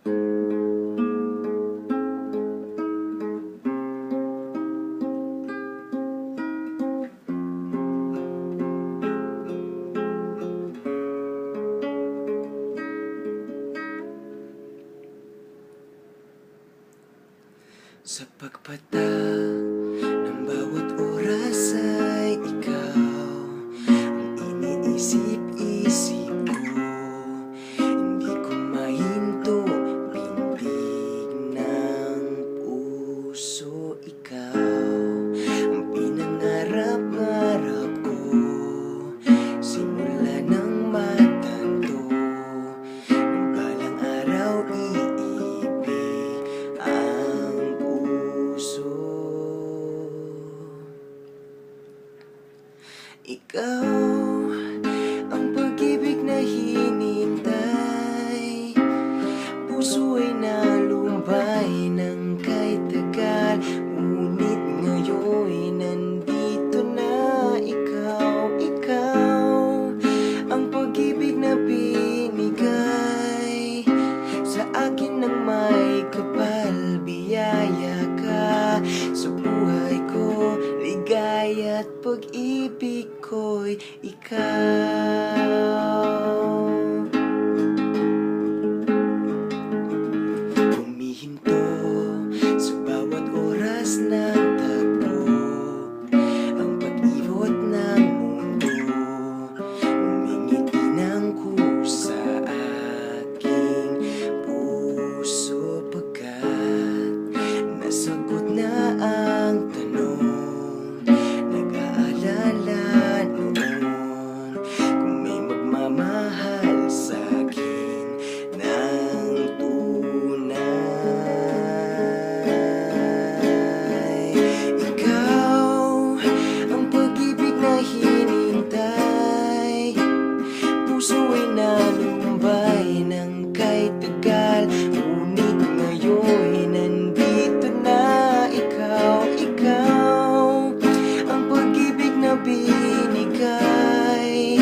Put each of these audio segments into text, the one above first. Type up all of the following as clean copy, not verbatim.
Sa pagpatak ng bawat oras ay ikaw ang iniisip-isip ko. Hindi ko mahinto, pintig ng puso. Ikaw ang pinangarap-ngarap ko, simula ng matanto. Nang balang araw iibig ang puso. Ikaw ang pag-ibig na hinintay, puso ay nalumbay ng kahit tagal. Ngunit ngayon'y nandito na ikaw. Ikaw ang pag-ibig na binigay sa akin ng may kapal. Biyaya ka sa buhay ko, ligaya at pag-ibig ko'y ikaw. Humihinto sa bawat oras ng tagpo, ang pag-iwot ng mundo. Umingiti ng kusa aking puso, pagkat nasagot na ang tanong. Nag-aalala noon kung may magmamahal sa'kin ng tunay. Ikaw ang pag-ibig na hinintay, puso ay nalumbay ng kahit tagal. Ngunit ngayon'y nandito na ikaw. Ikaw ang pag-ibig na binigay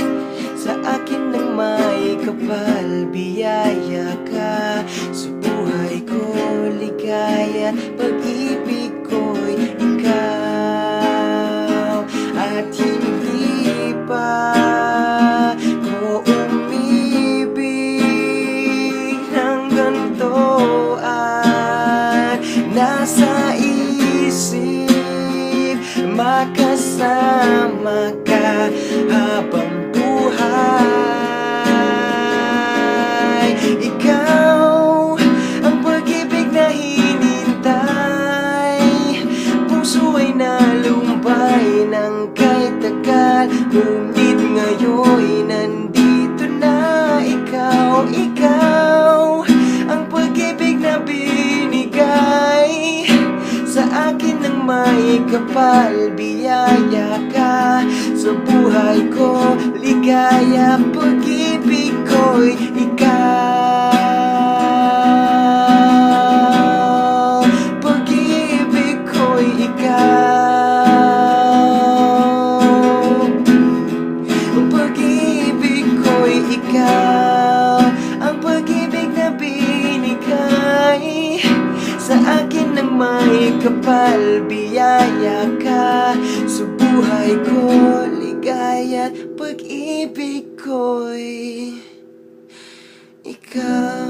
sa akin ng may kapal. Biyaya ka sa buhay ko, ligaya at pag-ibig ko'y ikaw. At hindi pa ko umibig ng ganito, at nasa isip makasama ka habang buhay. Ikaw ang pag-ibig na hinintay, puso ay nalumbay ng kahit tagal. Ngunit ngayon'y nandito na ikaw. Ikaw ang pag-ibig na binigay sa akin ng may kapal. Biyaya ka sa buhay ko, ligaya, pag-ibig ko'y ikaw. Pag-ibig ko'y ikaw. Pag-ibig ko'y ikaw. Ang pag-ibig na binigay sa akin ng may kapal. Biyaya ka sa buhay ko, ligaya at pag-ibig ko'y ikaw.